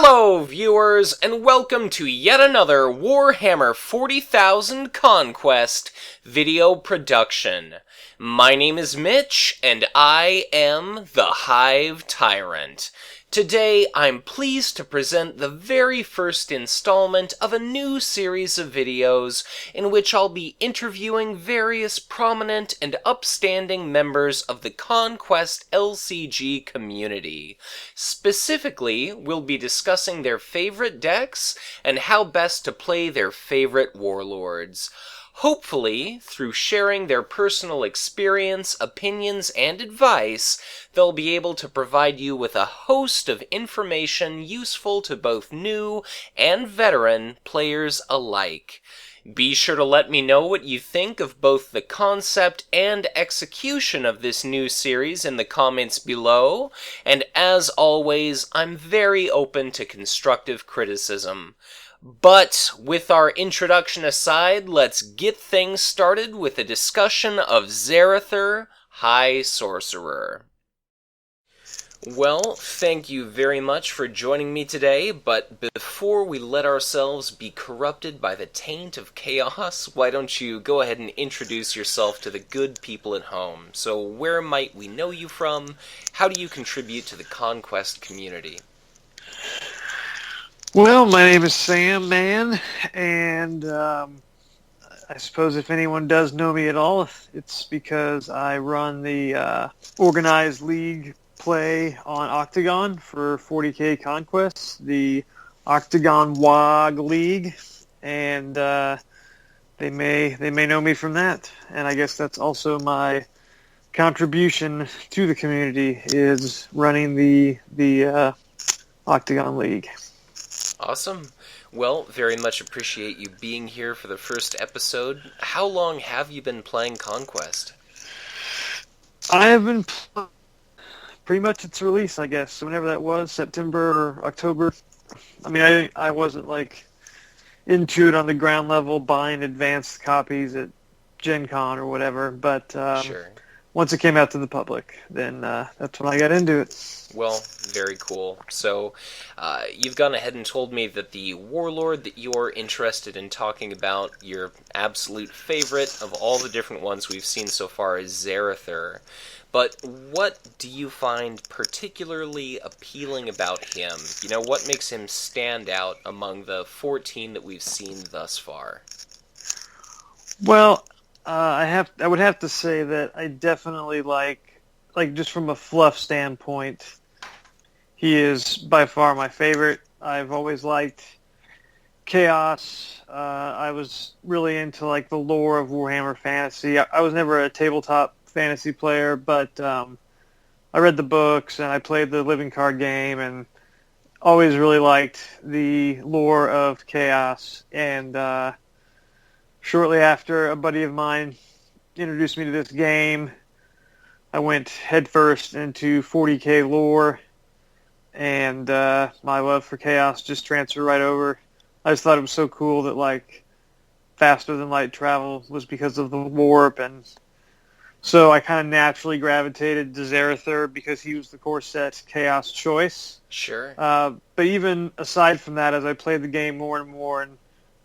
Hello, viewers, and welcome to yet another Warhammer 40,000 Conquest video production. My name is Mitch, and I am the Hive Tyrant. Today, I'm pleased to present the very first installment of a new series of videos in which I'll be interviewing various prominent and upstanding members of the Conquest LCG community. Specifically, we'll be discussing their favorite decks and how best to play their favorite warlords. Hopefully, through sharing their personal experience, opinions, and advice, they'll be able to provide you with a host of information useful to both new and veteran players alike. Be sure to let me know what you think of both the concept and execution of this new series in the comments below, and as always, I'm very open to constructive criticism. But with our introduction aside, let's get things started with a discussion of Zarathur, High Sorcerer. Well, thank you very much for joining me today, but before we let ourselves be corrupted by the taint of chaos, why don't you go ahead and introduce yourself to the good people at home? So where might we know you from? How do you contribute to the Conquest community? Well, my name is Mann, and I suppose if anyone does know me at all, it's because I run the organized league play on Octagon for 40k Conquest, the Octagon WOG League, and they may know me from that. And I guess that's also my contribution to the community is running the Octagon League. Awesome. Well, very much appreciate you being here for the first episode. How long have you been playing Conquest? I have been pretty much its release, I guess. So whenever that was, September or October. I mean, I wasn't like into it on the ground level, buying advanced copies at Gen Con or whatever. But Sure. Once it came out to the public, then that's when I got into it. Well, very cool. So, you've gone ahead and told me that the warlord that you're interested in talking about, your absolute favorite of all the different ones we've seen so far, is Zarathur. But what do you find particularly appealing about him? You know, what makes him stand out among the 14 that we've seen thus far? Well, I would have to say that I definitely like just from a fluff standpoint, he is by far my favorite. I've always liked Chaos. I was really into like the lore of Warhammer Fantasy. I was never a tabletop fantasy player, but I read the books and I played the living card game and always really liked the lore of Chaos. And shortly after, a buddy of mine introduced me to this game. I went headfirst into 40k lore, and my love for Chaos just transferred right over. I just thought it was so cool that like faster than light travel was because of the warp, and so I kind of naturally gravitated to Zarathur because he was the core set Chaos choice. Sure. But even aside from that, as I played the game more and more and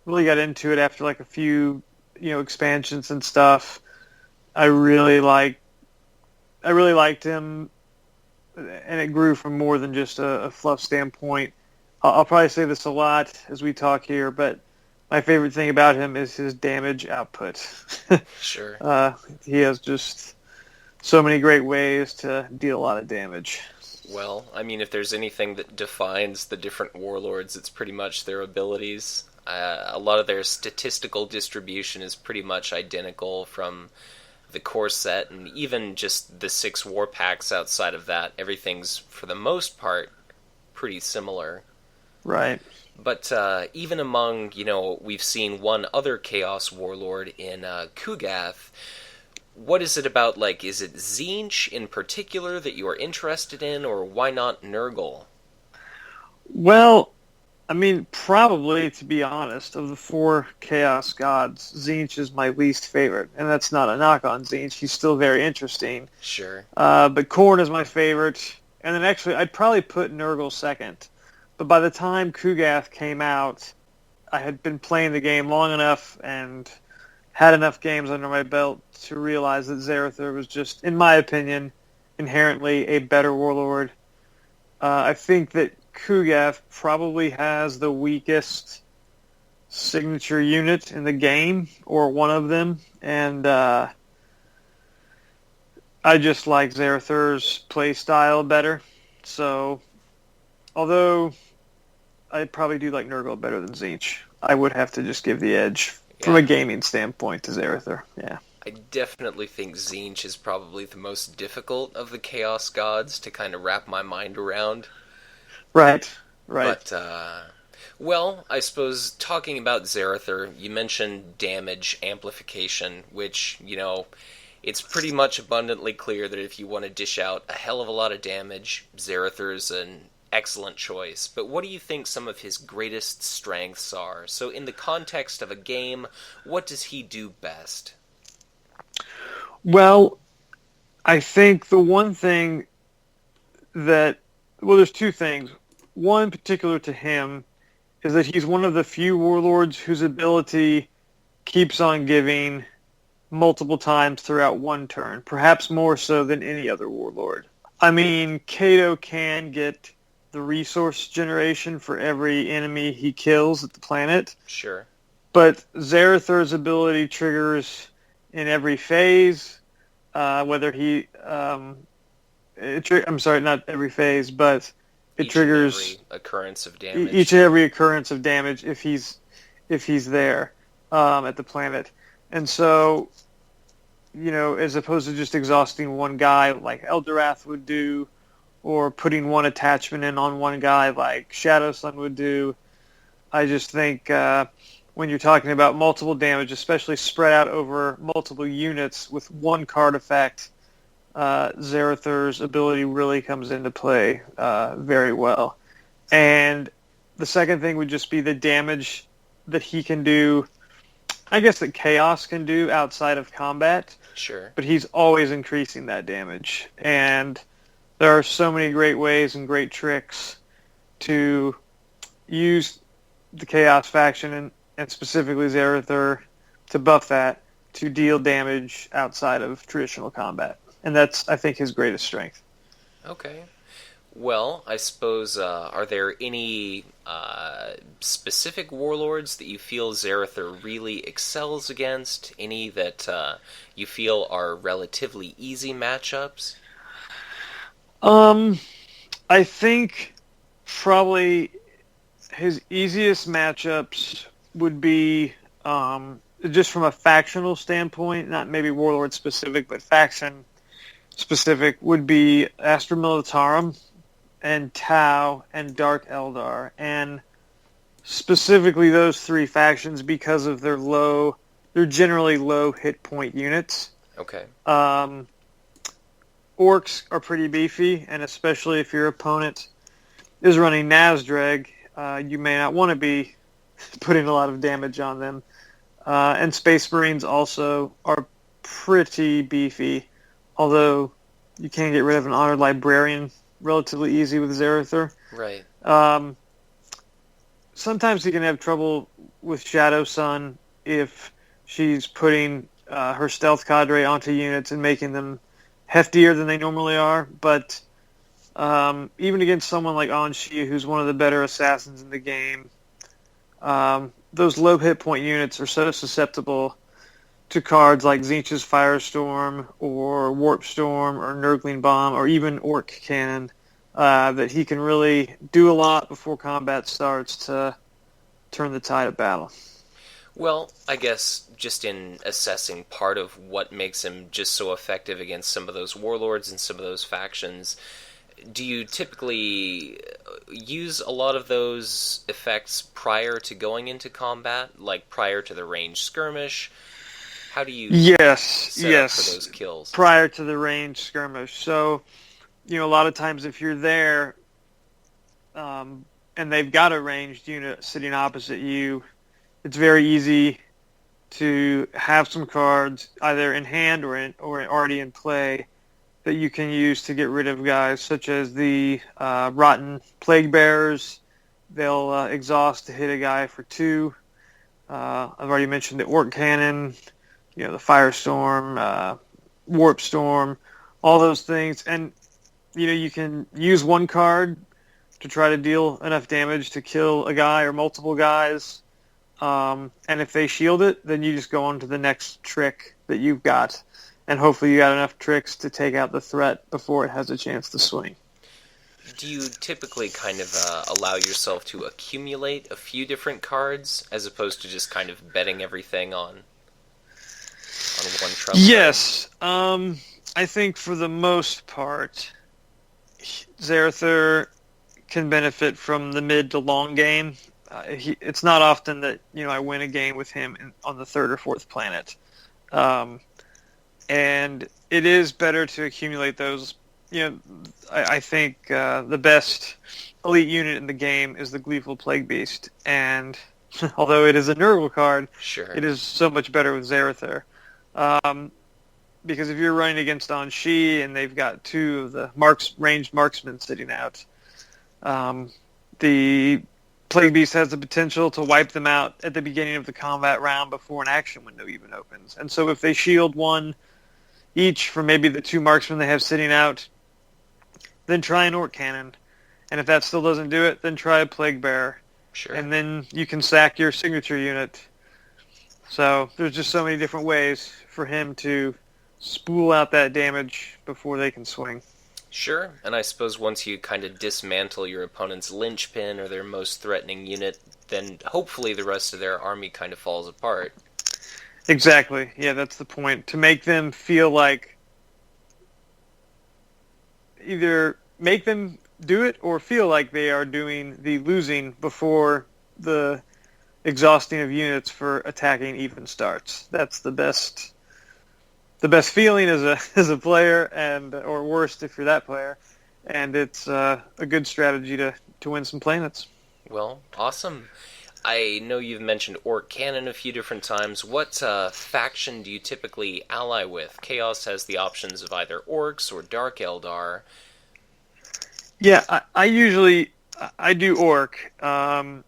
really got into it after like a few, expansions and stuff, I really liked him, and it grew from more than just a fluff standpoint. I'll probably say this a lot as we talk here, but my favorite thing about him is his damage output. Sure. He has just so many great ways to deal a lot of damage. Well, I mean, if there's anything that defines the different warlords, it's pretty much their abilities. A lot of their statistical distribution is pretty much identical from the core set, and even just the 6 war packs outside of that, everything's, for the most part, pretty similar. Right. But even among, we've seen one other Chaos Warlord in Kugath. What is it about, is it Tzeentch in particular that you are interested in, or why not Nurgle? Well, I mean, probably, to be honest, of the 4 Chaos gods, Tzeentch is my least favorite. And that's not a knock on Tzeentch. He's still very interesting. Sure. But Khorne is my favorite. And then actually, I'd probably put Nurgle second. But by the time Kugath came out, I had been playing the game long enough and had enough games under my belt to realize that Zarathur was just, in my opinion, inherently a better warlord. I think that Kugath probably has the weakest signature unit in the game, or one of them, and I just like Zarathur's play style better. So, although I probably do like Nurgle better than Tzeentch, I would have to just give the edge from a gaming standpoint to Zarathur. Yeah. I definitely think Tzeentch is probably the most difficult of the Chaos Gods to kind of wrap my mind around. Right. But, well, I suppose talking about Zarathur, you mentioned damage amplification, which, it's pretty much abundantly clear that if you want to dish out a hell of a lot of damage, Zarathur's an excellent choice. But what do you think some of his greatest strengths are? So in the context of a game, what does he do best? Well, I think the one thing that... Well, there's two things. One particular to him is that he's one of the few warlords whose ability keeps on giving multiple times throughout one turn, perhaps more so than any other warlord. I mean, Kato can get the resource generation for every enemy he kills at the planet. Sure. But Zarathur's ability triggers in every phase, whether he... I'm sorry, not every phase, but it triggers each and every occurrence of damage. Each and every occurrence of damage if he's there at the planet. And so, as opposed to just exhausting one guy like Eldorath would do, or putting one attachment in on one guy like Shadowsun would do, I just think when you're talking about multiple damage, especially spread out over multiple units with one card effect, Zarathur's ability really comes into play very well. And the second thing would just be the damage that he can do, I guess that Chaos can do outside of combat. Sure. But he's always increasing that damage. And there are so many great ways and great tricks to use the Chaos faction and specifically Zarathur to buff that, to deal damage outside of traditional combat. And that's, I think, his greatest strength. Okay. Well, I suppose, are there any specific warlords that you feel Zarathur really excels against? Any that you feel are relatively easy matchups? I think probably his easiest matchups would be, just from a factional standpoint, not maybe warlord specific, but faction specific, would be Astra Militarum and Tau and Dark Eldar, and specifically those three factions because of they're generally low hit point units. Okay. Orcs are pretty beefy, and especially if your opponent is running Nazdrag, you may not want to be putting a lot of damage on them. And Space Marines also are pretty beefy, although you can get rid of an Honored Librarian relatively easy with Zarathur. Right. Sometimes you can have trouble with Shadowsun if she's putting her stealth cadre onto units and making them heftier than they normally are, but even against someone like Anshi, who's one of the better assassins in the game, those low hit point units are so susceptible to cards like Tzeentch's Firestorm or Warp Storm or Nurgling Bomb or even Orc Cannon that he can really do a lot before combat starts to turn the tide of battle. Well, I guess just in assessing part of what makes him just so effective against some of those warlords and some of those factions, do you typically use a lot of those effects prior to going into combat, like prior to the range skirmish? How do you set up for those kills? Prior to the range skirmish. So, a lot of times if you're there and they've got a ranged unit sitting opposite you, it's very easy to have some cards either in hand or already in play that you can use to get rid of guys such as the Rotten Plague Bearers they'll exhaust to hit a guy for 2. I've already mentioned the Orc Cannon, the Firestorm, Warp Storm, all those things. And, you can use one card to try to deal enough damage to kill a guy or multiple guys. And if they shield it, then you just go on to the next trick that you've got. And hopefully you got enough tricks to take out the threat before it has a chance to swing. Do you typically kind of allow yourself to accumulate a few different cards as opposed to just kind of betting everything on one trump? Yes. I think for the most part, Zarathur can benefit from the mid to long game. It's not often that I win a game with him on the 3rd or 4th planet. And it is better to accumulate those. I think the best elite unit in the game is the Gleeful Plague Beast. And although it is a Nurgle card, sure, it is so much better with Zarathur. Because if you're running against Anshi and they've got 2 of the ranged marksmen sitting out, the Plague Beast has the potential to wipe them out at the beginning of the combat round before an action window even opens. And so if they shield 1 each for maybe the 2 marksmen they have sitting out, then try an Orc Cannon. And if that still doesn't do it, then try a Plague Bearer. Sure. And then you can sack your signature unit. So there's just so many different ways for him to spool out that damage before they can swing. Sure, and I suppose once you kind of dismantle your opponent's linchpin or their most threatening unit, then hopefully the rest of their army kind of falls apart. Exactly. Yeah, that's the point. To make them feel like either make them do it or feel like they are doing the losing before the exhausting of units for attacking even starts. That's the best feeling as a player, or worst if you're that player, and it's a good strategy to win some planets. Well, awesome. I know you've mentioned Orc Cannon a few different times. What faction do you typically ally with? Chaos has the options of either Orcs or Dark Eldar. Yeah, I usually do Orc. I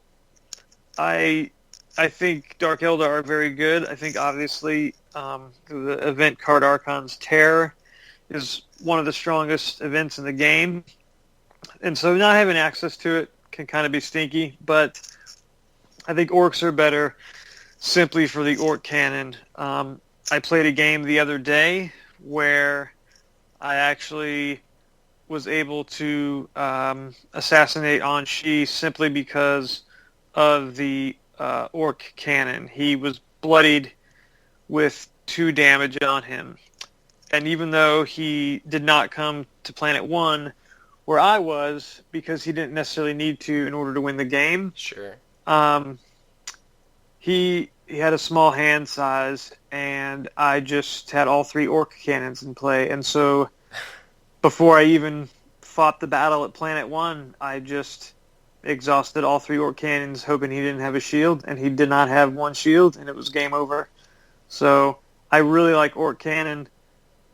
think Dark Eldar are very good. I think obviously the event card Archon's Terror is one of the strongest events in the game. And so not having access to it can kind of be stinky, but I think Orcs are better simply for the Orc Cannon. I played a game the other day where I actually was able to assassinate Anshi simply because of the Orc Cannon. He was bloodied with 2 damage on him. And even though he did not come to Planet 1 where I was, because he didn't necessarily need to in order to win the game, sure, he had a small hand size, and I just had all 3 Orc Cannons in play. And so before I even fought the battle at Planet 1, I just exhausted all 3 Orc Cannons, hoping he didn't have a shield, and he did not have 1 shield, and it was game over. So I really like Orc Cannon.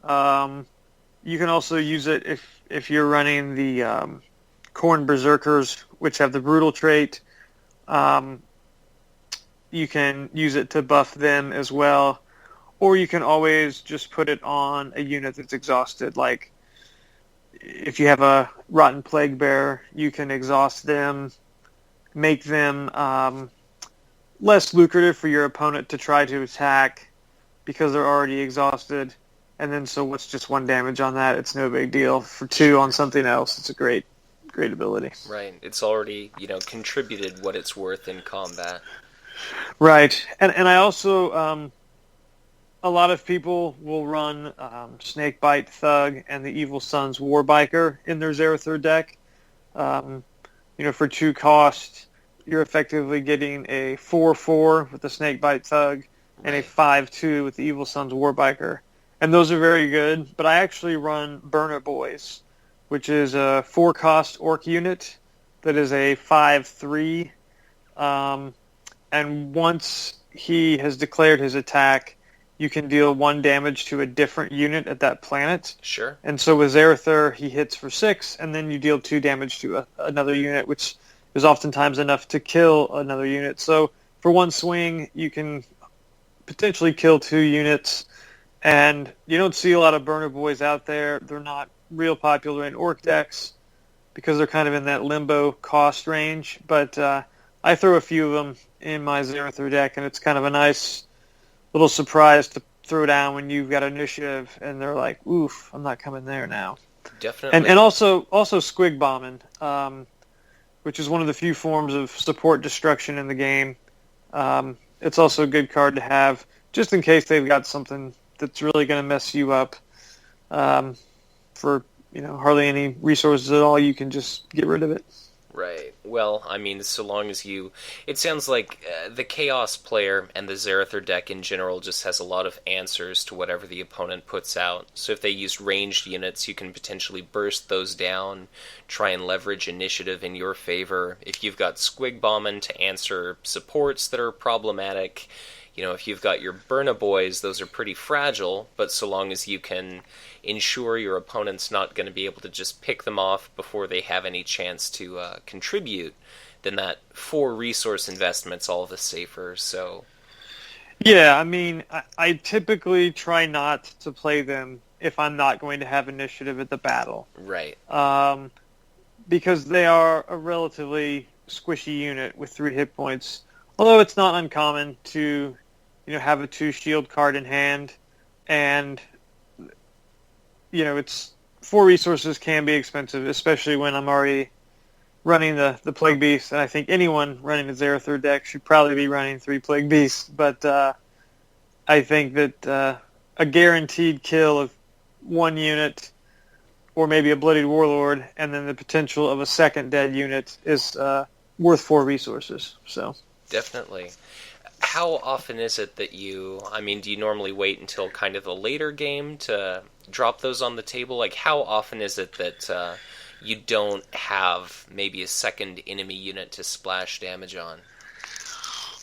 You can also use it if you're running the Khorne Berserkers, which have the Brutal trait. You can use it to buff them as well. Or you can always just put it on a unit that's exhausted. Like, if you have a Rotten Plague Bearer, you can exhaust them, make them less lucrative for your opponent to try to attack because they're already exhausted. And then so what's just 1 damage on that? It's no big deal. For 2 on something else, it's a great ability. Right. It's already, contributed what it's worth in combat. Right. And I also, a lot of people will run Snakebite Thug and the Evil Sun's Warbiker in their Zarathur deck. For 2 cost, you're effectively getting a 4/4 with the Snakebite Thug and a 5/2 with the Evil Sun's Warbiker. And those are very good, but I actually run Burner Boys, which is a 4-cost Orc unit that is a 5/3. And once he has declared his attack, you can deal 1 damage to a different unit at that planet. Sure. And so with Zarathur, he hits for 6, and then you deal 2 damage to another unit, which is oftentimes enough to kill another unit. So for one swing, you can potentially kill 2 units, and you don't see a lot of burner boys out there. They're not real popular in orc decks because they're kind of in that limbo cost range, but I throw a few of them in my Zarathur deck, and it's kind of a nice little surprise to throw down when you've got initiative, and they're like, oof, I'm not coming there now. Definitely. And also squig bombing, which is one of the few forms of support destruction in the game. It's also a good card to have, just in case they've got something that's really going to mess you up. For hardly any resources at all, you can just get rid of it. Right. Well, I mean, so long as you... It sounds like the Chaos player and the Zarathur deck in general just has a lot of answers to whatever the opponent puts out. So if they use ranged units, you can potentially burst those down, try and leverage initiative in your favor. If you've got Squig Bombing to answer supports that are problematic, if you've got your Burna Boys, those are pretty fragile, but so long as you can ensure your opponent's not going to be able to just pick them off before they have any chance to contribute, then that 4 resource investment's all the safer. So yeah, I mean, I typically try not to play them if I'm not going to have initiative at the battle. Right. Because they are a relatively squishy unit with 3 hit points. Although it's not uncommon to have a 2 shield card in hand, and it's 4 resources can be expensive, especially when I'm already running the Plague Beast, and I think anyone running a Zarathur deck should probably be running 3 Plague Beasts, but I think that a guaranteed kill of 1 unit, or maybe a Bloodied Warlord, and then the potential of a second dead unit is worth 4 resources. So definitely. How often is it that do you normally wait until kind of the later game to drop those on the table? Like, how often is it that you don't have maybe a second enemy unit to splash damage on?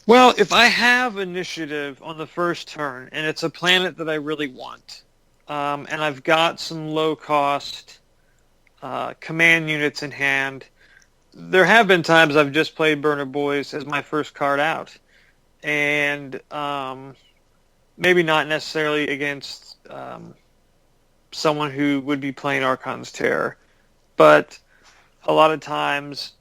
Well, if I have initiative on the first turn, and it's a planet that I really want, and I've got some low-cost command units in hand, there have been times I've just played Burner Boys as my first card out. And maybe not necessarily against someone who would be playing Archon's Terror, but a lot of times,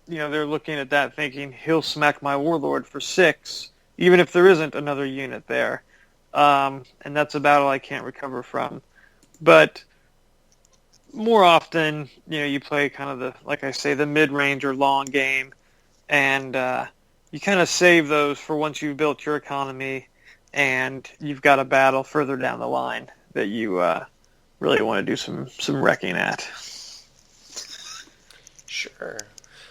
they're looking at that thinking, he'll smack my Warlord for 6, even if there isn't another unit there. And that's a battle I can't recover from. But more often, you play kind of the mid-range or long game, and you kind of save those for once you've built your economy and you've got a battle further down the line that you really want to do some wrecking at. Sure.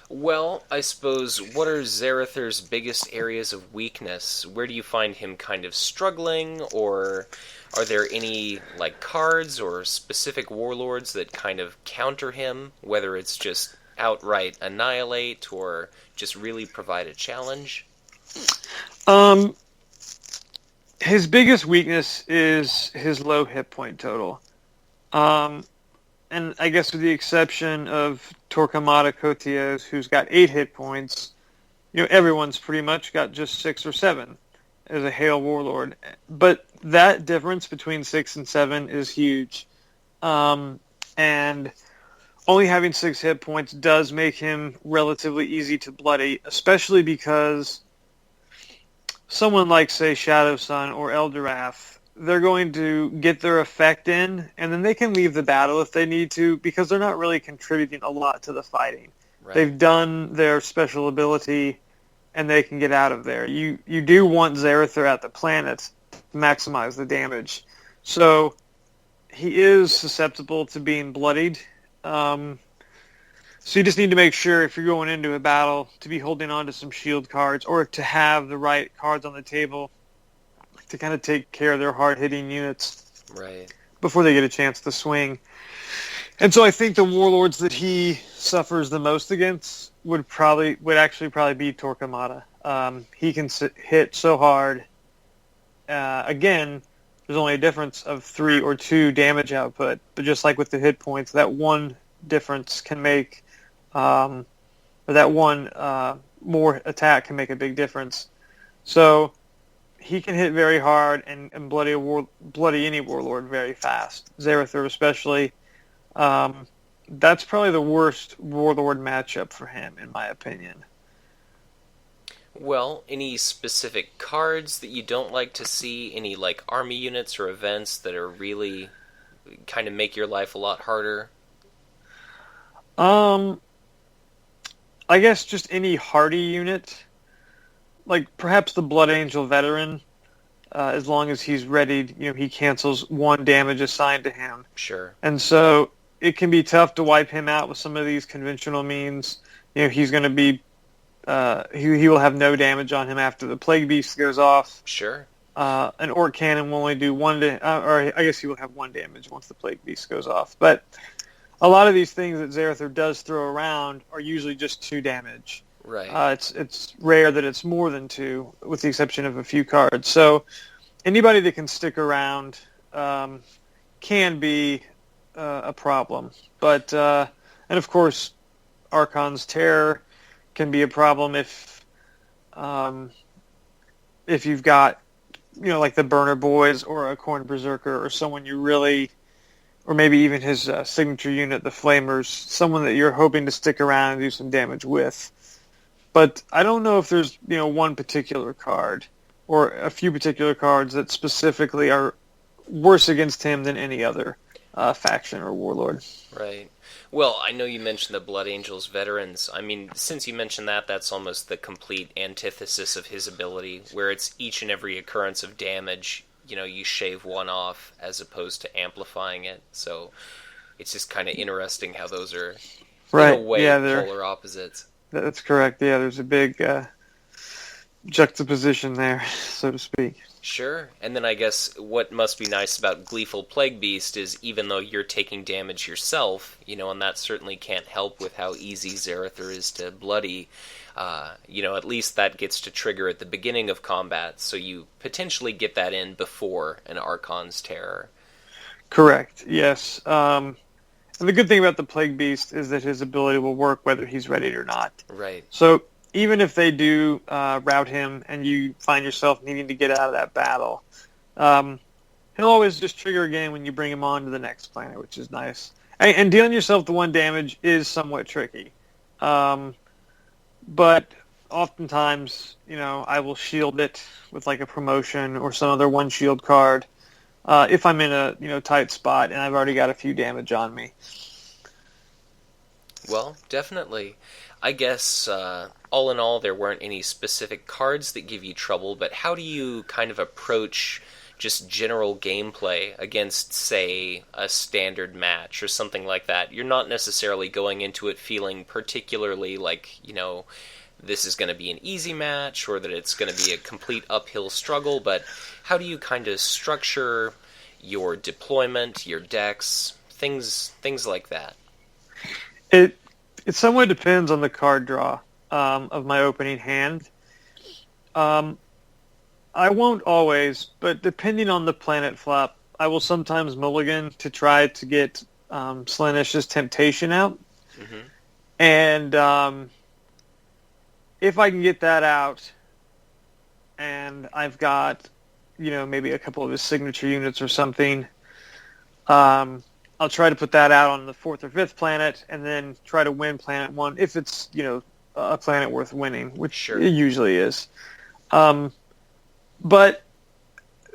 Well, I suppose, what are Zarathur's biggest areas of weakness? Where do you find him kind of struggling, or are there any cards or specific warlords that kind of counter him, whether it's just outright annihilate or just really provide a challenge? His biggest weakness is his low hit point total. And I guess with the exception of Torquemada Cotiers, who's got 8 hit points, everyone's pretty much got just 6 or 7 as a Hail Warlord. But that difference between 6 and 7 is huge. And only having 6 hit points does make him relatively easy to bloody, especially because someone like, say, Shadow Sun or Eldorath, they're going to get their effect in, and then they can leave the battle if they need to, because they're not really contributing a lot to the fighting. Right. They've done their special ability, and they can get out of there. You do want Zarathur at the planet to maximize the damage. So he is susceptible to being bloodied. So you just need to make sure, if you're going into a battle, to be holding on to some shield cards, or to have the right cards on the table to kind of take care of their hard-hitting units before they get a chance to swing. And so I think the warlords that he suffers the most against would actually be Torquemada. He can hit so hard. Again, there's only a difference of 3 or 2 damage output, but just like with the hit points, that one difference can make a or that one more attack can make a big difference. So he can hit very hard and bloody any warlord very fast. Zarathur especially. That's probably the worst warlord matchup for him, in my opinion. Well, any specific cards that you don't like to see? Any like army units or events that are really kind of make your life a lot harder? Um, I guess just any hardy unit, like perhaps the Blood Angel veteran, as long as he's ready, he cancels one damage assigned to him. Sure. And so it can be tough to wipe him out with some of these conventional means. He's going to be, he will have no damage on him after the Plague Beast goes off. Sure. An Orc Cannon will only do or I guess he will have one damage once the Plague Beast goes off. But a lot of these things that Zarathur does throw around are usually just 2 damage. Right. It's rare that it's more than 2, with the exception of a few cards. So anybody that can stick around can be a problem. But and of course, Archon's Terror can be a problem if you've got like the Burner Boys or a Corn Berserker or someone you really, or maybe even his signature unit, the Flamers, someone that you're hoping to stick around and do some damage with. But I don't know if there's one particular card or a few particular cards that specifically are worse against him than any other faction or warlord. Right. Well, I know you mentioned the Blood Angels veterans. I mean, since you mentioned that, that's almost the complete antithesis of his ability, where it's each and every occurrence of damage, you shave one off as opposed to amplifying it. So it's just kind of interesting how those are, right. in a way, polar opposites. That's correct. Yeah, there's a big juxtaposition there, so to speak. Sure, and then I guess what must be nice about Gleeful Plague Beast is even though you're taking damage yourself, and that certainly can't help with how easy Zarathur is to bloody, at least that gets to trigger at the beginning of combat, so you potentially get that in before an Archon's Terror. Correct, yes. And the good thing about the Plague Beast is that his ability will work whether he's ready or not. Right. So even if they do rout him and you find yourself needing to get out of that battle, he'll always just trigger again when you bring him on to the next planet, which is nice. And dealing yourself the 1 damage is somewhat tricky. But oftentimes, I will shield it with like a promotion or some other 1 shield card if I'm in a tight spot and I've already got a few damage on me. Well, definitely. I guess, all in all, there weren't any specific cards that give you trouble, but how do you kind of approach just general gameplay against, say, a standard match or something like that? You're not necessarily going into it feeling particularly like, this is going to be an easy match or that it's going to be a complete uphill struggle, but how do you kind of structure your deployment, your decks, things like that? It somewhat depends on the card draw of my opening hand. I won't always, but depending on the planet flop, I will sometimes mulligan to try to get Slaanish's Temptation out. Mm-hmm. And if I can get that out, and I've got, maybe a couple of his signature units or something, I'll try to put that out on the 4th or 5th planet, and then try to win planet 1 if it's a planet worth winning, which sure. It usually is. But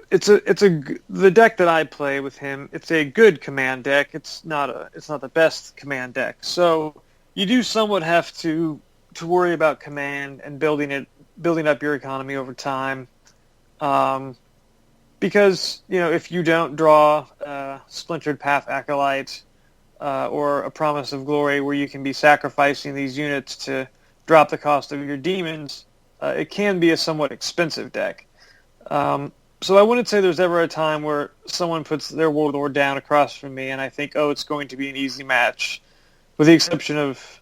the deck that I play with him. It's a good command deck. It's not the best command deck. So you do somewhat have to worry about command and building up your economy over time. Because, if you don't draw a Splintered Path Acolyte or a Promise of Glory where you can be sacrificing these units to drop the cost of your demons, it can be a somewhat expensive deck. So I wouldn't say there's ever a time where someone puts their Warlord down across from me and I think, it's going to be an easy match, with the exception of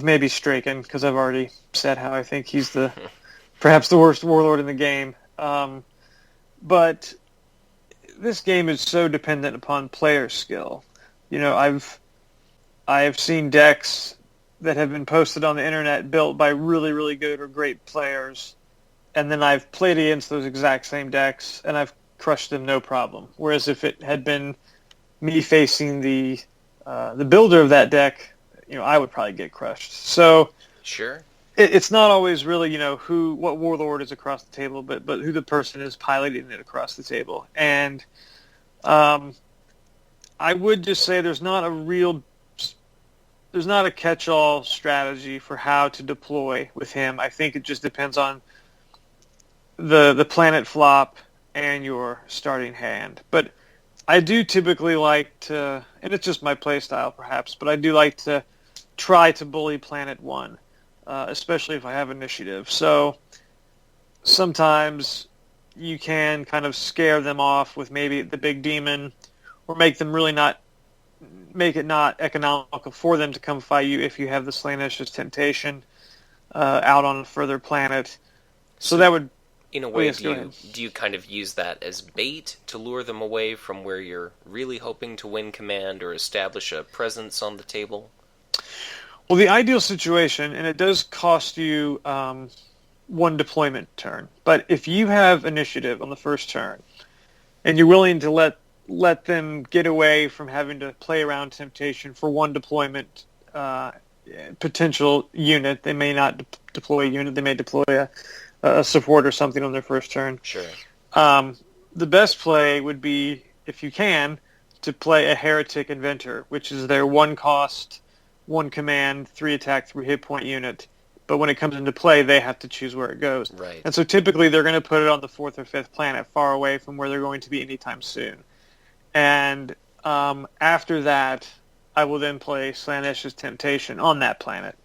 maybe Straken, because I've already said how I think he's perhaps the worst Warlord in the game. But this game is so dependent upon player skill. I've seen decks that have been posted on the internet built by really, really good or great players, and then I've played against those exact same decks, and I've crushed them no problem. Whereas if it had been me facing the builder of that deck, I would probably get crushed. So Sure. it's not always really, what warlord is across the table, but who the person is piloting it across the table. And I would just say there's not a catch-all strategy for how to deploy with him. I think it just depends on the planet flop and your starting hand. But I do typically like to, and it's just my play style perhaps, but I do like to try to bully planet 1, especially if I have initiative. So sometimes you can kind of scare them off with maybe the big demon, or make it not economical for them to come fight you if you have the Slaanesh Temptation out on a further planet. So that would... In a way, do you kind of use that as bait to lure them away from where you're really hoping to win command or establish a presence on the table? Well, the ideal situation, and it does cost you 1 deployment turn, but if you have initiative on the first turn, and you're willing to let them get away from having to play around temptation for 1 deployment potential unit, they may not deploy a unit, they may deploy a support or something on their first turn. Sure. The best play would be, if you can, to play a Heretic Inventor, which is their 1 cost, 1 command, 3 attack, 3 hit point unit. But when it comes into play, they have to choose where it goes. Right. And so typically they're going to put it on the 4th or 5th planet, far away from where they're going to be anytime soon. And after that, I will then play Slaanesh's Temptation on that planet.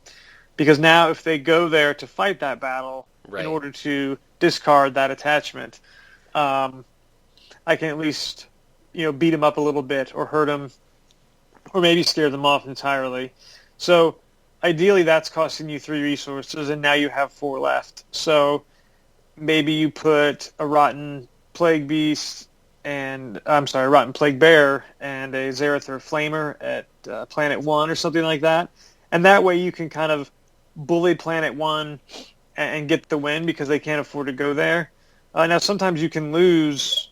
Because now if they go there to fight that battle, right, in order to discard that attachment, I can at least beat them up a little bit, or hurt them, or maybe scare them off entirely. So ideally that's costing you 3 resources, and now you have 4 left. So maybe you put a Rotten Plague Beast Rotten Plague Bear and a Zarathur Flamer at Planet 1 or something like that. And that way you can kind of bully Planet 1 and get the win, because they can't afford to go there. Now sometimes you can lose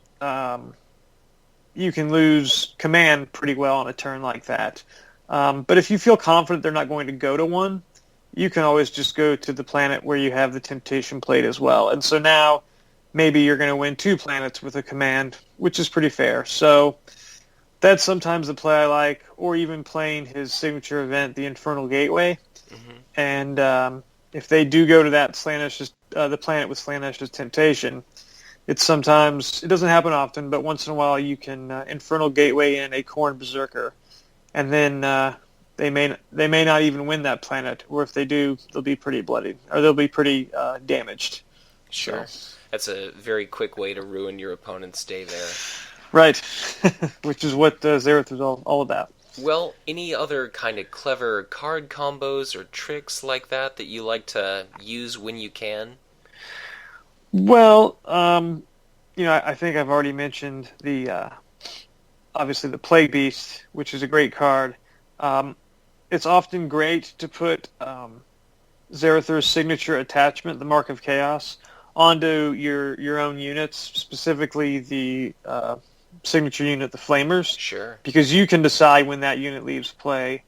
command pretty well on a turn like that. But if you feel confident they're not going to go to 1, you can always just go to the planet where you have the Temptation plate as well. And so now maybe you're going to win 2 planets with a command, which is pretty fair. So that's sometimes the play I like, or even playing his signature event, the Infernal Gateway. Mm-hmm. And if they do go to that the planet with Slaanesh's Temptation, it doesn't happen often, but once in a while you can Infernal Gateway in a Khorne Berserker, and then they may not even win that planet, or if they do, they'll be pretty bloodied, or they'll be pretty damaged. Sure. So. That's a very quick way to ruin your opponent's day there. Right, which is what Zarathur's all about. Well, any other kind of clever card combos or tricks like that you like to use when you can? Well, I think I've already mentioned obviously the Plague Beast, which is a great card. It's often great to put Zarathur's signature attachment, the Mark of Chaos, onto your own units, specifically the signature unit, the Flamers. Sure. Because you can decide when that unit leaves play.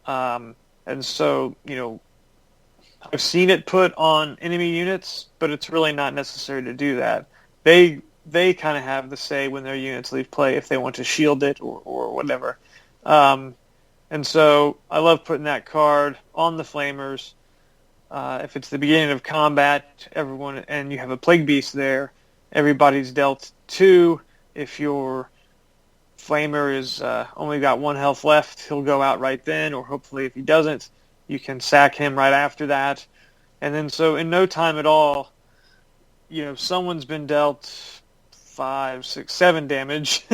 And so, I've seen it put on enemy units, but it's really not necessary to do that. They kind of have the say when their units leave play, if they want to shield it or whatever. And so I love putting that card on the Flamers. If it's the beginning of combat, and you have a Plague Beast there, everybody's dealt 2. If your Flamer is only got 1 health left, he'll go out right then, or hopefully if he doesn't, you can sack him right after that. And then so in no time at all, someone's been dealt 5, 6, 7 damage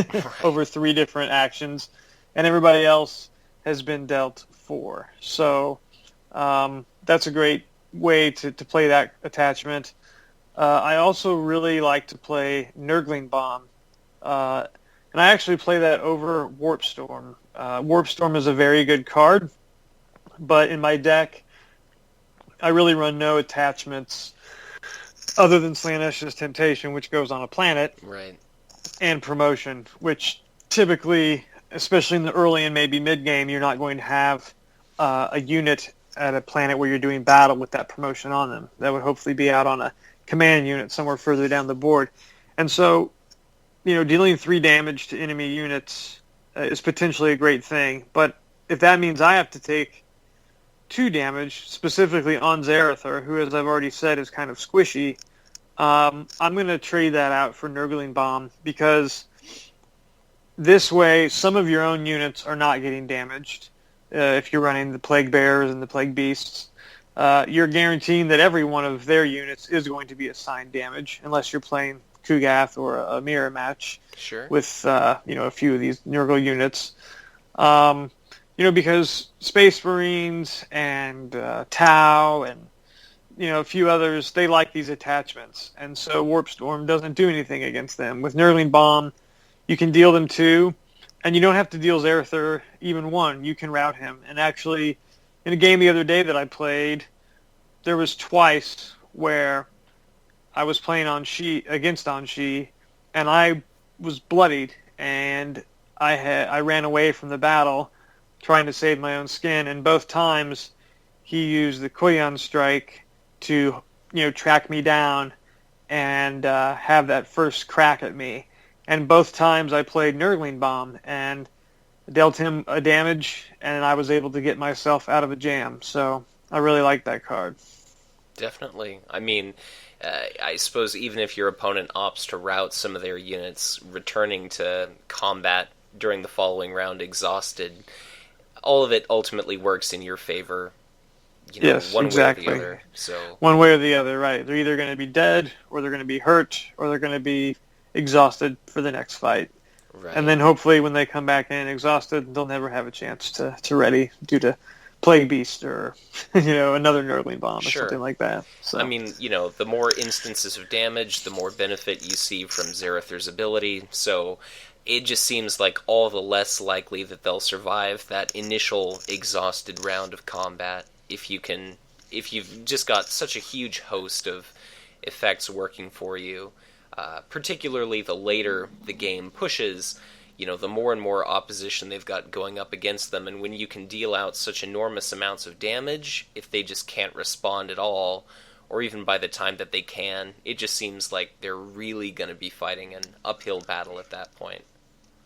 over 3 different actions, and everybody else has been dealt 4. So that's a great way to play that attachment. I also really like to play Nurgling Bomb. And I actually play that over Warp Storm. Warp Storm is a very good card. but in my deck, I really run no attachments other than Slanesh's Temptation, which goes on a planet, Right. and Promotion, which typically, especially in the early and maybe mid-game, you're not going to have a unit at a planet where you're doing battle with that promotion on them. That would hopefully be out on a command unit somewhere further down the board. And so, dealing 3 damage to enemy units is potentially a great thing. But if that means I have to take 2 damage, specifically on Zarathur, who, as I've already said, is kind of squishy, I'm going to trade that out for Nurgling Bomb, because this way some of your own units are not getting damaged. If you're running the Plague Bears and the Plague Beasts, you're guaranteeing that every one of their units is going to be assigned damage, unless you're playing Kugath or a mirror match with a few of these Nurgle units. Because Space Marines and Tau and a few others, they like these attachments, and so Warp Storm doesn't do anything against them. With Nurgling Bomb, you can deal them 2. And you don't have to deal Zarathur even 1. You can rout him. And actually, in a game the other day that I played, there was twice where I was playing against Anshi, and I was bloodied, and I ran away from the battle trying to save my own skin. And both times, he used the Koyan Strike to track me down and have that first crack at me. And both times I played Nurgling Bomb and dealt him a damage, and I was able to get myself out of a jam. So I really like that card. Definitely. I mean, I suppose even if your opponent opts to rout some of their units, returning to combat during the following round exhausted, all of it ultimately works in your favor. Yes, one exactly. way or the other. So one way or the other, right? They're either going to be dead, or they're going to be hurt, or they're going to be exhausted for the next fight. Right. And then hopefully when they come back in exhausted, they'll never have a chance to ready due to Plague Beast or another Nurgling Bomb or something like that. So. I mean, the more instances of damage, the more benefit you see from Zarathur's ability. So it just seems like all the less likely that they'll survive that initial exhausted round of combat if you've just got such a huge host of effects working for you. Particularly the later the game pushes, the more and more opposition they've got going up against them, and when you can deal out such enormous amounts of damage, if they just can't respond at all, or even by the time that they can, it just seems like they're really going to be fighting an uphill battle at that point.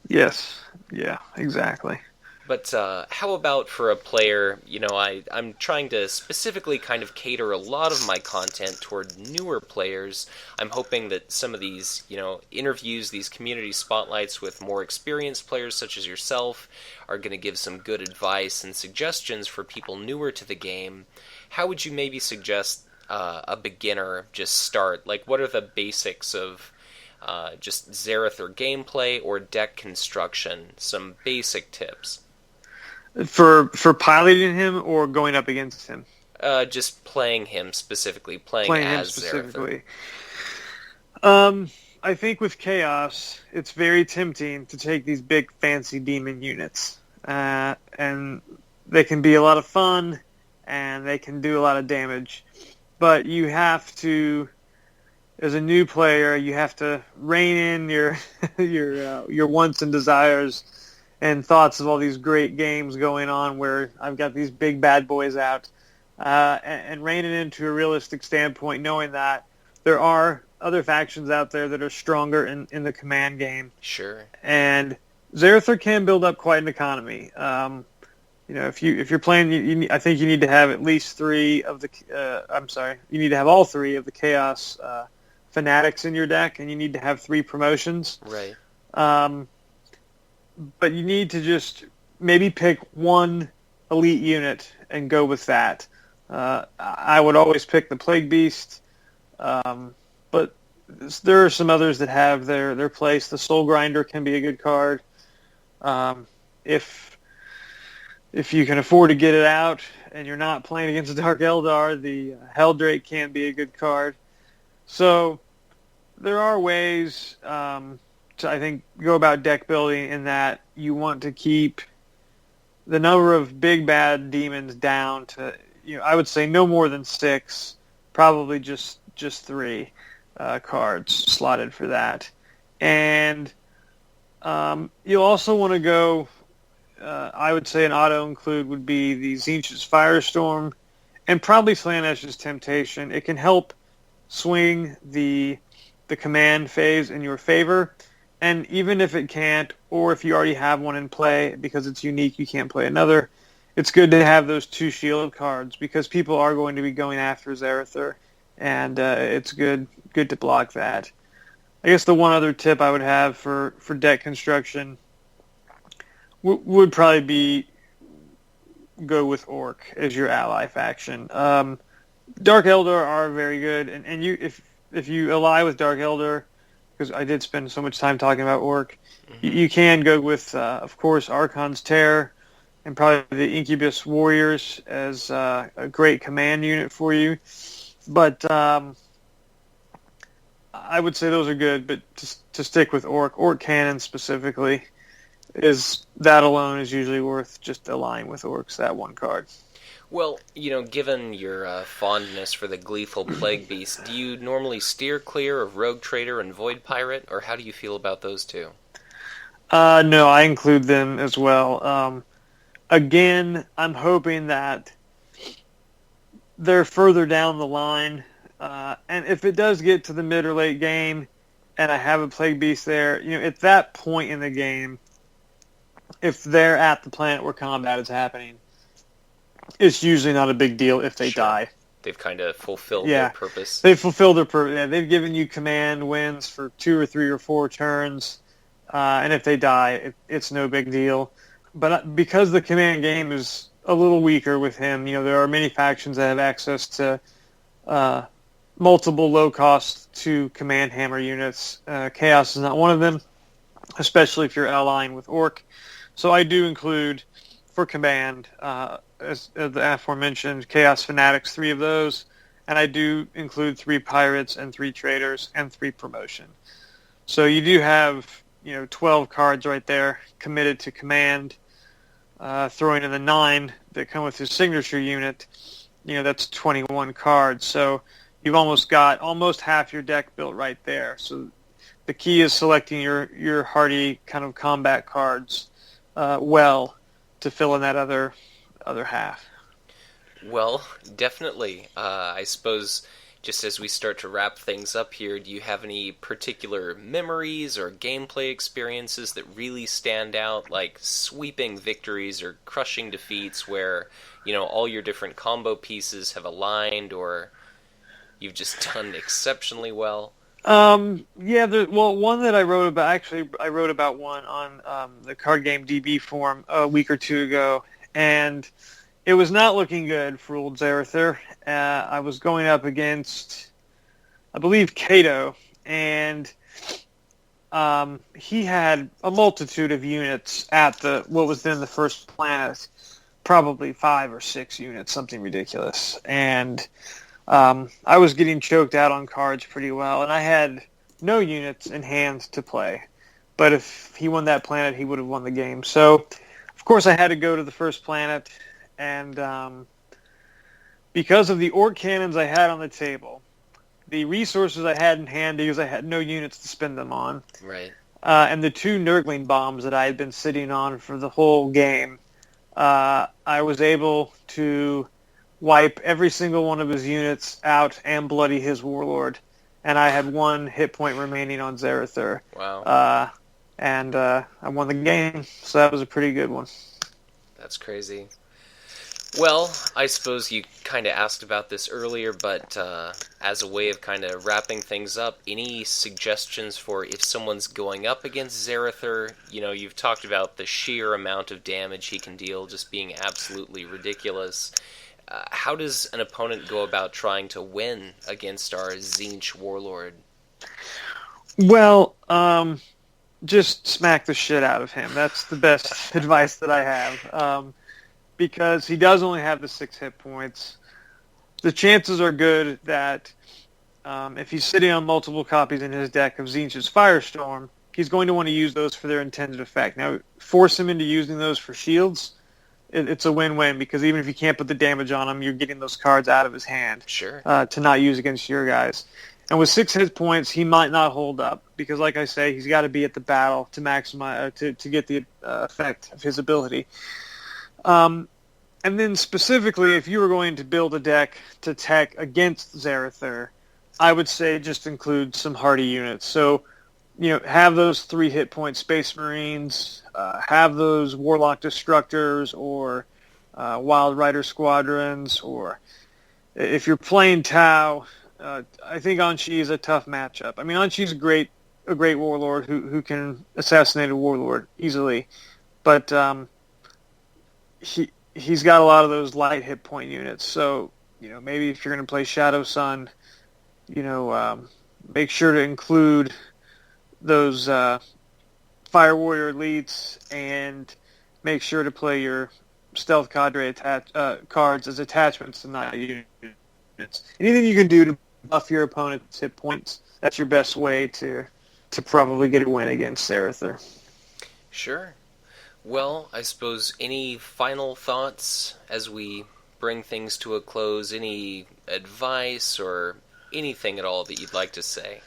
Yes, yeah, exactly. But how about for a player, I'm trying to specifically kind of cater a lot of my content toward newer players. I'm hoping that some of these, interviews, these community spotlights with more experienced players such as yourself are going to give some good advice and suggestions for people newer to the game. How would you maybe suggest a beginner just start? Like, what are the basics of just Zarathur gameplay or deck construction? Some basic tips. For piloting him or going up against him? Just playing him specifically, playing as him specifically. Zarathur. I think with Chaos, it's very tempting to take these big fancy demon units, and they can be a lot of fun, and they can do a lot of damage. But you have to, as a new player, you have to rein in your your wants and desires and thoughts of all these great games going on where I've got these big bad boys out, and rein it into a realistic standpoint, knowing that there are other factions out there that are stronger in the command game. Sure. And Zarathur can build up quite an economy. If you're playing, I think you need to have at least 3 of the. You need to have all 3 of the Chaos fanatics in your deck, and you need to have 3 promotions. Right. But you need to just maybe pick one elite unit and go with that. I would always pick the Plague Beast, but there are some others that have their place. The Soul Grinder can be a good card. If you can afford to get it out and you're not playing against Dark Eldar, the Helldrake can be a good card. So there are ways to, I think, go about deck building in that you want to keep the number of big bad demons down to, I would say no more than 6, probably just 3 cards slotted for that. And you'll also want to go, I would say an auto include would be the Tzeentch's Firestorm and probably Slanesh's Temptation. It can help swing the command phase in your favor. And even if it can't, or if you already have one in play, because it's unique, you can't play another, it's good to have those 2 shield cards because people are going to be going after Zarathur, and it's good to block that. I guess the one other tip I would have for deck construction would probably be go with Orc as your ally faction. Dark Eldar are very good, and you if you ally with Dark Eldar, because I did spend so much time talking about Orc, you can go with, of course, Archon's Terror and probably the Incubus Warriors as a great command unit for you. But I would say those are good, but to stick with Orc Cannon specifically, that alone is usually worth just allying with Orcs, that one card. Well, given your fondness for the gleeful Plague Beast, do you normally steer clear of Rogue Trader and Void Pirate, or how do you feel about those two? No, I include them as well. Again, I'm hoping that they're further down the line, and if it does get to the mid or late game, and I have a Plague Beast there, at that point in the game, if they're at the planet where combat is happening, it's usually not a big deal if they die. They've kind of fulfilled their purpose. They've fulfilled their purpose. Yeah, they've given you command wins for 2 or 3 or 4 turns, and if they die, it's no big deal. But because the command game is a little weaker with him, there are many factions that have access to multiple low-cost 2 command hammer units. Chaos is not one of them, especially if you're allying with Orc. So I do include, for command, as the aforementioned Chaos Fanatics, 3 of those, and I do include 3 Pirates and 3 Traders and 3 Promotion. So you do have 12 cards right there committed to command. Throwing in the 9 that come with his signature unit, that's 21 cards. So you've almost got half your deck built right there. So the key is selecting your hardy kind of combat cards well to fill in that other half. Well, definitely. I suppose just as we start to wrap things up here, do you have any particular memories or gameplay experiences that really stand out, like sweeping victories or crushing defeats where, all your different combo pieces have aligned or you've just done exceptionally well? One that I wrote about, actually I wrote about one on the Card Game DB forum a week or 2 ago, and it was not looking good for old Zarathur. I was going up against, I believe, Kato, and he had a multitude of units at what was then the first planet, probably 5 or 6 units, something ridiculous. And I was getting choked out on cards pretty well, and I had no units in hand to play. But if he won that planet, he would have won the game. So, of course, I had to go to the first planet. And because of the Orc cannons I had on the table, the resources I had in hand because I had no units to spend them on, right, and the 2 Nurgling bombs that I had been sitting on for the whole game, I was able to wipe every single one of his units out and bloody his Warlord, and I had 1 hit point remaining on Zarathur. Wow. And I won the game, so that was a pretty good one. That's crazy. Well, I suppose you kind of asked about this earlier, but as a way of kind of wrapping things up, any suggestions for if someone's going up against Zarathur? You've talked about the sheer amount of damage he can deal just being absolutely ridiculous. How does an opponent go about trying to win against our Tzeentch Warlord? Well, just smack the shit out of him. That's the best advice that I have. Because he does only have the 6 hit points. The chances are good that if he's sitting on multiple copies in his deck of Tzeentch's Firestorm, he's going to want to use those for their intended effect. Now, force him into using those for shields, it's a win-win, because even if you can't put the damage on him, you're getting those cards out of his hand Sure. to not use against your guys. And with 6 hit points, he might not hold up, because, like I say, he's got to be at the battle to maximize to get the effect of his ability. And then specifically, if you were going to build a deck to tech against Zarathur, I would say just include some hardy units. So, have those 3 hit point Space Marines, have those Warlock Destructors or Wild Rider Squadrons, or if you're playing Tau, I think Anshi is a tough matchup. I mean, Anshi's a great warlord who can assassinate a warlord easily, but he's got a lot of those light hit point units. So, maybe if you're going to play Shadow Sun, make sure to include those Fire Warrior elites, and make sure to play your Stealth Cadre cards as attachments and not units. Anything you can do to buff your opponent's hit points, that's your best way to probably get a win against Zarathur. Sure. Well, I suppose any final thoughts as we bring things to a close? Any advice or anything at all that you'd like to say?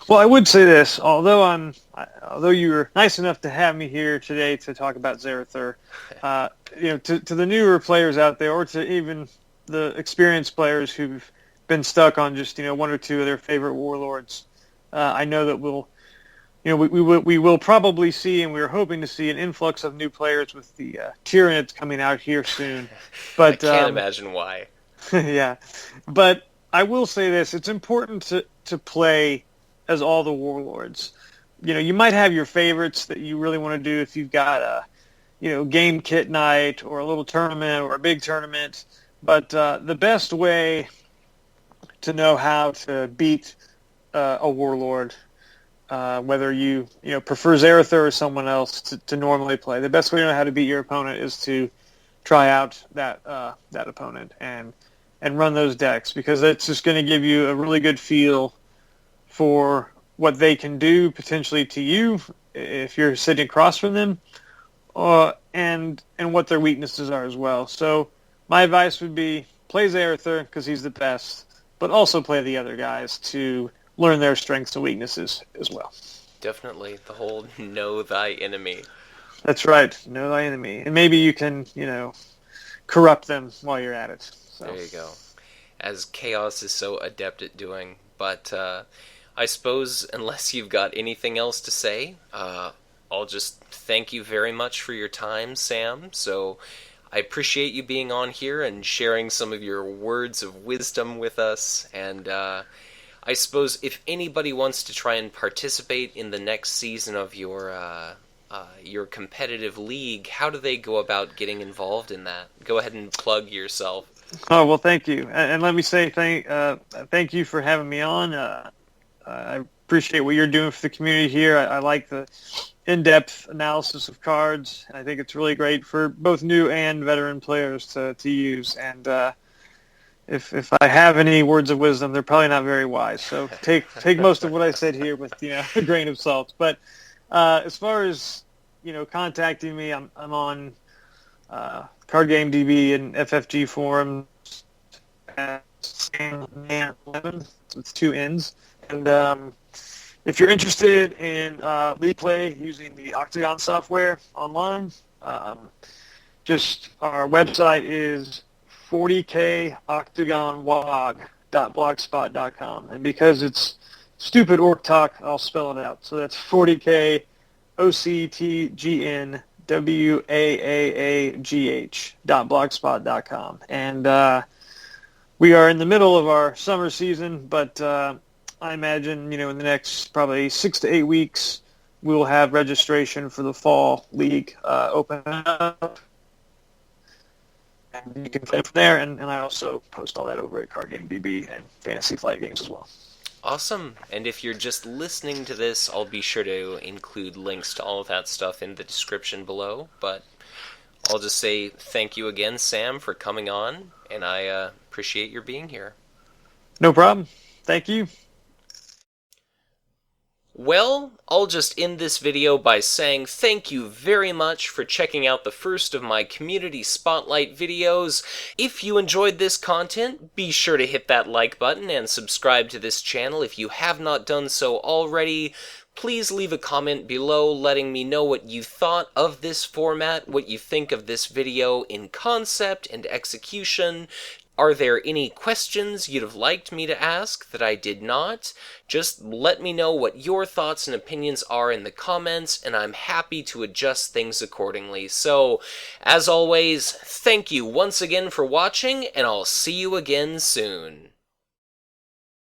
Well, I would say this: although you were nice enough to have me here today to talk about Zarathur, to the newer players out there, or to even the experienced players who've been stuck on just 1 or 2 of their favorite warlords, I know that we will probably see, and we're hoping to see, an influx of new players with the Tyrant coming out here soon. But I can't imagine why. Yeah, but I will say this: it's important to play as all the warlords. You might have your favorites that you really want to do if you've got a game kit night or a little tournament or a big tournament. But the best way to know how to beat a warlord, whether you prefer Zarathur or someone else to normally play, the best way to know how to beat your opponent is to try out that opponent and run those decks, because it's just going to give you a really good feel for what they can do potentially to you if you're sitting across from them, and what their weaknesses are as well. So my advice would be play Zarathur because he's the best, but also play the other guys to learn their strengths and weaknesses as well. Definitely. The whole know thy enemy. That's right. Know thy enemy. And maybe you can, corrupt them while you're at it. So. There you go. As Chaos is so adept at doing. But I suppose, unless you've got anything else to say, I'll just thank you very much for your time, Sam. So I appreciate you being on here and sharing some of your words of wisdom with us. And I suppose if anybody wants to try and participate in the next season of your competitive league, how do they go about getting involved in that? Go ahead and plug yourself. Oh, well, thank you. And let me say thank you for having me on. I appreciate what you're doing for the community here. I like the in-depth analysis of cards, and I think it's really great for both new and veteran players to use. And if I have any words of wisdom, they're probably not very wise. So take most of what I said here with a grain of salt. But as far as contacting me, I'm on Card Game DB and FFG forums at Mann 11 with 2 N's. And if you're interested in league play using the Octagon software online, just our website is 40koctagonwag.blogspot.com. And because it's stupid orc talk, I'll spell it out. So that's 40koctgnwaagh.blogspot.com. And we are in the middle of our summer season, but I imagine, in the next probably 6 to 8 weeks, we will have registration for the fall league open up. And you can play from there, and I also post all that over at Card Game DB and Fantasy Flight Games as well. Awesome. And if you're just listening to this, I'll be sure to include links to all of that stuff in the description below. But I'll just say thank you again, Sam, for coming on, and I appreciate your being here. No problem. Thank you. Well, I'll just end this video by saying thank you very much for checking out the first of my Community Spotlight videos. If you enjoyed this content, be sure to hit that like button and subscribe to this channel if you have not done so already. Please leave a comment below letting me know what you thought of this format, what you think of this video in concept and execution. Are there any questions you'd have liked me to ask that I did not? Just let me know what your thoughts and opinions are in the comments, and I'm happy to adjust things accordingly. So, as always, thank you once again for watching, and I'll see you again soon.